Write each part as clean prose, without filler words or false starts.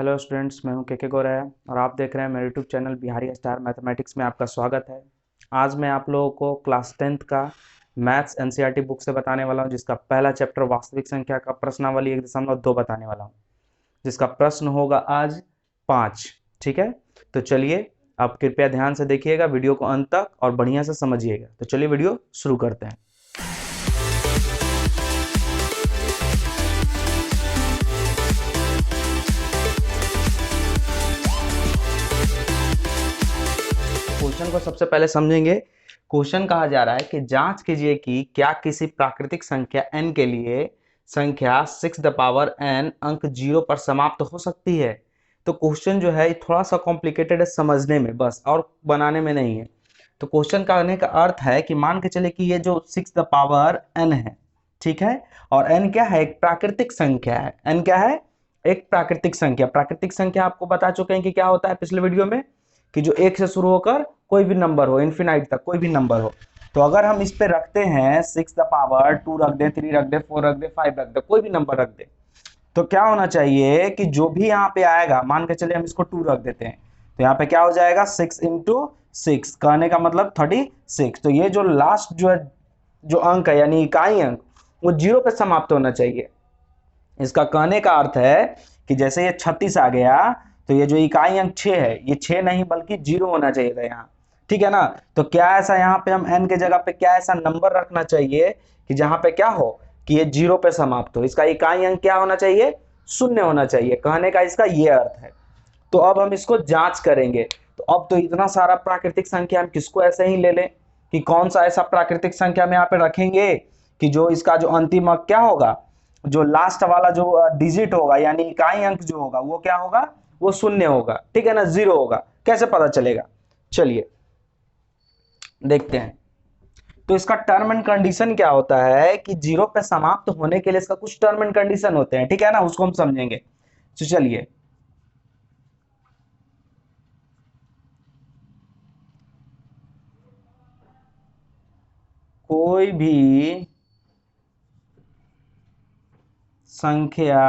Hello students, मैं हूं के गौरव और आप देख रहे हैं मेरे YouTube channel Bihari star mathematics में आपका स्वागत है। आज मैं आप लोगों को क्लास 10th का मैथ्स एनसीईआरटी बुक से बताने वाला हूं, जिसका पहला चैप्टर वास्तविक संख्या का प्रश्नावली 1.2 बताने वाला हूं, जिसका प्रश्न होगा आज 5। ठीक है, तो चलिए आप कृपया ध्यान से देखिएगा वीडियो को अंत तक और बढ़िया से समझिएगा। तो चलिए वीडियो शुरू करते हैं। क्वेश्चन को सबसे पहले समझेंगे। क्वेश्चन कहा जा रहा है कि जांच कीजिए कि क्या किसी प्राकृतिक संख्या n के लिए संख्या 6 द पावर n अंक 0 पर समाप्त हो सकती है। तो क्वेश्चन जो है थोड़ा सा कॉम्प्लिकेटेड है समझने में, बस, और बनाने में नहीं है। तो क्वेश्चन कहने का अर्थ है कि मान के चले कि ये जो 6 द पावर n है, ठीक है, और n क्या है? एक प्राकृतिक संख्या है। n क्या है? एक प्राकृतिक संख्या। प्राकृतिक संख्या आपको बता चुके हैं कि क्या होता है पिछले वीडियो में, कि जो 1 से शुरू होकर कोई भी नंबर हो, इन्फिनाइट तक कोई भी नंबर हो। तो अगर हम इस पे रखते हैं 6 द पावर 2 रख दे, 3 रख दे, 4 रख दे, 5 रख दे, कोई भी नंबर रख दे, तो क्या होना चाहिए कि जो भी यहाँ पे आएगा, मान के चले हम इसको 2 रख देते हैं, तो यहाँ पे क्या हो जाएगा? 6 इंटू 6, कहने का मतलब 36। तो ये जो लास्ट जो अंक है यानी इकाई अंक, वो 0 पे समाप्त होना चाहिए। इसका कहने का अर्थ है कि जैसे ये 36 आ गया, तो ये जो इकाई अंक 6 है, ये 6 नहीं बल्कि 0 होना चाहिए था यहाँ। ठीक है ना? तो क्या ऐसा यहाँ पे हम n के जगह पे क्या ऐसा नंबर रखना चाहिए कि जहां पे क्या हो कि ये 0 पे समाप्त हो। इसका इकाई अंक क्या होना चाहिए? 0 होना चाहिए। कहने का इसका ये अर्थ है। तो अब हम इसको जांच करेंगे। तो अब तो इतना सारा प्राकृतिक संख्या हम किसको ऐसे ही ले लें कि कौन सा ऐसा प्राकृतिक संख्या में यहाँ पे रखेंगे कि जो इसका जो अंतिम अंक क्या होगा, जो लास्ट वाला जो डिजिट होगा यानी इकाई अंक जो होगा वो क्या होगा? वो 0 होगा। ठीक है ना? 0 होगा। कैसे पता चलेगा? चलिए देखते हैं। तो इसका टर्म एंड कंडीशन क्या होता है कि 0 पे समाप्त होने के लिए इसका कुछ टर्म एंड कंडीशन होते हैं। ठीक है ना? उसको हम समझेंगे। तो चलिए, कोई भी संख्या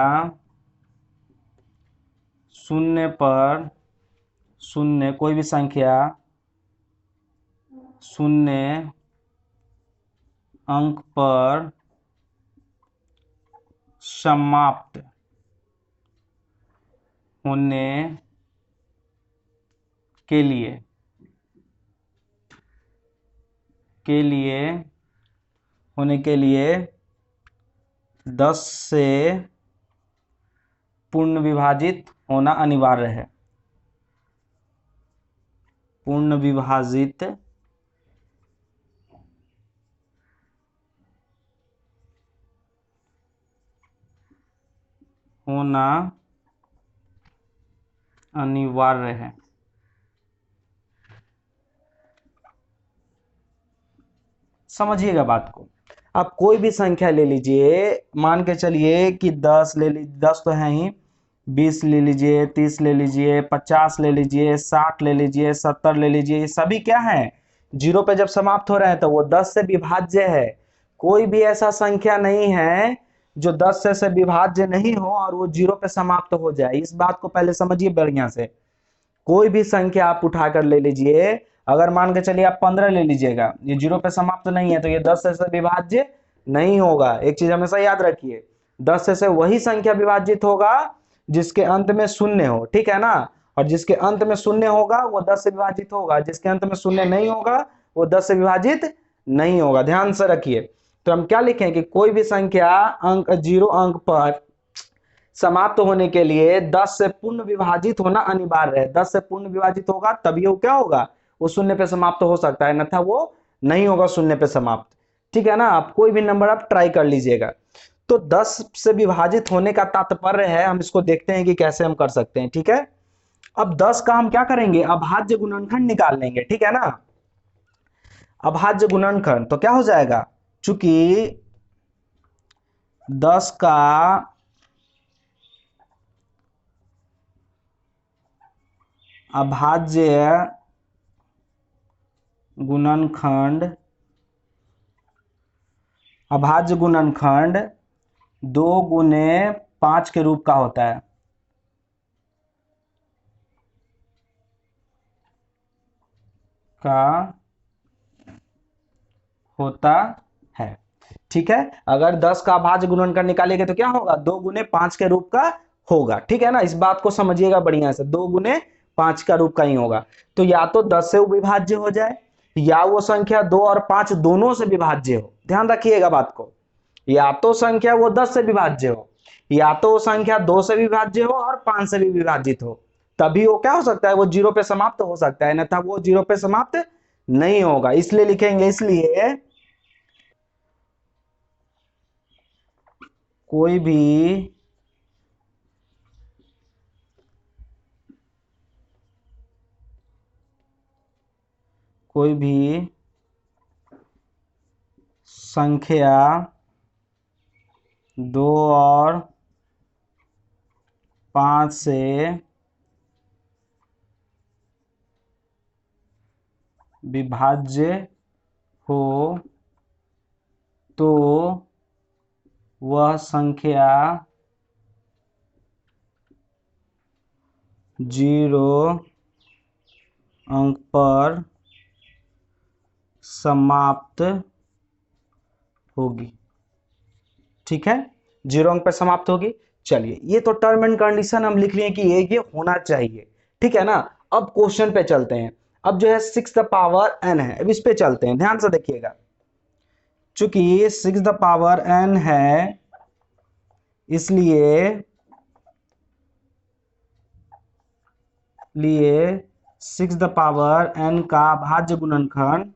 0 पर 0, कोई भी संख्या 0 अंक पर समाप्त होने के लिए होने के लिए 10 से पूर्ण विभाजित होना अनिवार्य है। पूर्ण विभाजित होना अनिवार्य है। समझिएगा बात को। आप कोई भी संख्या ले लीजिए, मान के चलिए कि 10 ले लीजिए, 10 तो है ही, 20 ले लीजिए, 30 ले लीजिए, 50 ले लीजिए, 60 ले लीजिए, 70 ले लीजिए, ये सभी क्या है? 0 पे जब समाप्त हो रहे हैं तो वो 10 से विभाज्य है। कोई भी ऐसा संख्या नहीं है जो 10 से विभाज्य नहीं हो और वो 0 पे समाप्त हो जाए। इस बात को पहले समझिए बढ़िया से। कोई भी संख्या आप उठाकर ले लीजिए, अगर मान के चलिए आप 15 ले लीजिएगा, ये 0 पे समाप्त नहीं है तो ये 10 से विभाज्य नहीं होगा। एक चीज हमेशा याद रखिए, 10 से वही संख्या विभाजित होगा जिसके अंत में 0 हो। ठीक है ना? और जिसके अंत में 0 होगा वो 10 से विभाजित होगा, जिसके अंत में 0 नहीं होगा वो 10 से विभाजित नहीं होगा। ध्यान से रखिए। तो हम क्या लिखें कि कोई भी संख्या अंक 0 अंक पर समाप्त होने के लिए 10 से पूर्ण विभाजित होना अनिवार्य है। 10 से पूर्ण विभाजित होगा तभी वो क्या होगा? वो 0 पे समाप्त हो सकता है, अन्यथा वो नहीं होगा 0 पे समाप्त। ठीक है ना? आप कोई भी नंबर आप ट्राई कर लीजिएगा। तो 10 से विभाजित होने का तात्पर्य है, हम इसको देखते हैं कि कैसे हम कर सकते हैं। ठीक है, अब 10 का हम क्या करेंगे? अभाज्य गुणनखंड निकाल लेंगे। ठीक है ना? अभाज्य गुणनखंड तो क्या हो जाएगा? चूंकि 10 का अभाज्य गुणनखंड 2 गुने 5 के रूप का होता है। का होता है। ठीक है, अगर 10 का अभाज्य गुणनखंड निकालेंगे तो क्या होगा, 2 गुने 5 के रूप का होगा। ठीक है ना, इस बात को समझिएगा बढ़िया से, 2 गुने 5 का रूप का ही होगा। तो या तो 10 से विभाज्य हो जाए, या वो संख्या 2 और 5 दोनों से विभाज्य हो। ध्यान रखिएगा बात को, या तो संख्या वो 10 से विभाज्य हो, या तो वो संख्या 2 से विभाज्य हो और 5 से भी विभाजित हो, तभी वो क्या हो सकता है, वो 0 पे समाप्त हो सकता है, अन्यथा वो 0 पे समाप्त नहीं होगा। इसलिए लिखेंगे, इसलिए कोई भी संख्या 2 और 5 से विभाज्य हो तो वह संख्या 0 अंक पर समाप्त होगी। ठीक है, 0 अंक पर समाप्त होगी। चलिए, ये तो टर्म एंड कंडीशन हम लिख लिए कि ये होना चाहिए। ठीक है ना, अब क्वेश्चन पे चलते हैं। अब जो है 6 द पावर n है, अब इस पे चलते हैं, ध्यान से देखिएगा। चूंकि 6 द पावर n है, इसलिए 6 द पावर n का भाज्य गुणनखंड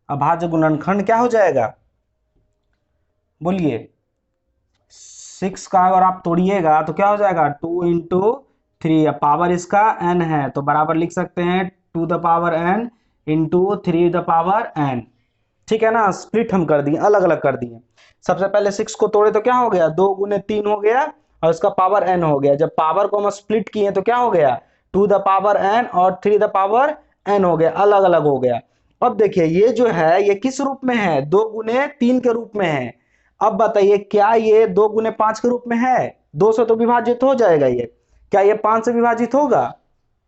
अभाज्य गुणनखंड क्या हो जाएगा, बोलिए। 6 का अगर आप तोड़िएगा तो क्या हो जाएगा, 2 इंटू 3, पावर इसका n है तो बराबर लिख सकते हैं 2 the power n into 3 the power n। ठीक है ना, स्प्लिट हम कर दिए, अलग अलग कर दिए। सबसे पहले 6 को तोड़े तो क्या हो गया, 2 गुने 3 हो गया और इसका पावर n हो गया। जब पावर को हम स्प्लिट किए तो क्या हो गया, 2 द पावर n और 3 द पावर n हो गया, अलग अलग हो गया। अब देखिए ये जो है ये किस रूप में है, 2 गुने 3 के रूप में है। अब बताइए क्या ये 2 गुने 5 के रूप में है, 2 से तो विभाजित हो जाएगा ये। क्या ये 5 से विभाजित होगा,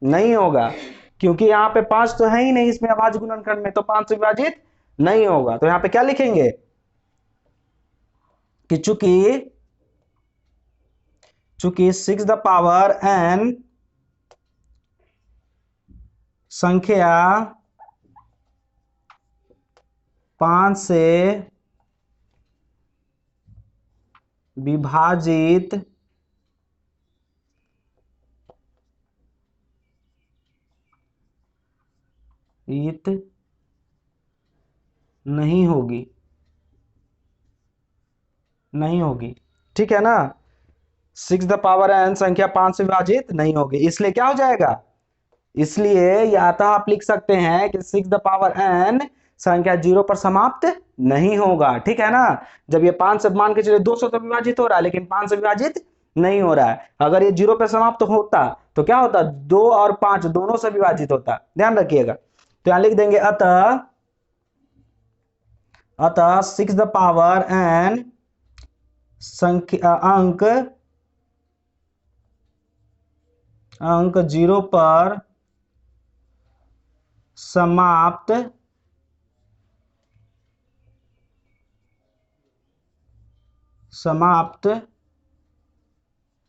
नहीं होगा, क्योंकि यहाँ पे 5 तो है ही नहीं इसमें अभाज्य गुणनखंड में, तो 5 से विभाजित नहीं होगा। तो यहाँ पे क्या लिखेंगे कि चूंकि 6 द पावर n संख्या 5 से विभाजित नहीं होगी, ठीक है ना। 6 द पावर n संख्या 5 से विभाजित नहीं होगी, इसलिए क्या हो जाएगा, इसलिए या तो आप लिख सकते हैं कि 6 द पावर n संख्या 0 पर समाप्त नहीं होगा। ठीक है ना, जब ये 5 से मान के चलिए 200 तो विभाजित हो रहा है, लेकिन 5 से विभाजित नहीं हो रहा है। अगर ये 0 पर समाप्त होता तो क्या होता, 2 और 5 दोनों से विभाजित होता। ध्यान रखिएगा, तो यहां लिख देंगे अतः 6 द पावर n संख्या अंक 0 पर समाप्त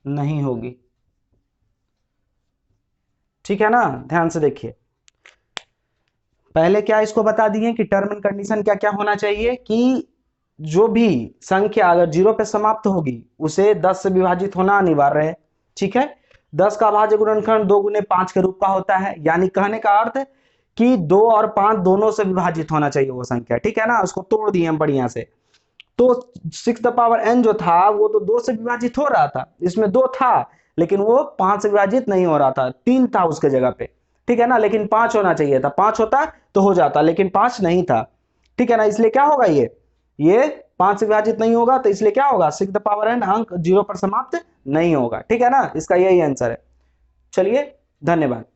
नहीं होगी। ठीक है ना, ध्यान से देखिए, पहले क्या इसको बता दिए कि टर्म एंड कंडीशन क्या क्या होना चाहिए, कि जो भी संख्या अगर 0 पे समाप्त होगी उसे 10 से विभाजित होना अनिवार्य है। ठीक है, 10 का अभाज्य गुणनखंड 2 गुने 5 के रूप का होता है, यानी कहने का अर्थ कि 2 और 5 दोनों से विभाजित होना चाहिए वो संख्या। ठीक है ना, उसको तोड़ दिए हम बढ़िया से। तो 6 द पावर n जो था वो तो 2 से विभाजित हो रहा था, इसमें 2 था, लेकिन वो 5 से विभाजित नहीं हो रहा था, 3 था उसके जगह पे। ठीक है ना, लेकिन 5 होना चाहिए था, 5 होता तो हो जाता, लेकिन 5 नहीं था। ठीक है ना, इसलिए क्या होगा, ये 5 से विभाजित नहीं होगा, तो इसलिए क्या होगा, 6 द पावर n अंक 0 पर समाप्त नहीं होगा। ठीक है ना, इसका यही आंसर है। चलिए, धन्यवाद।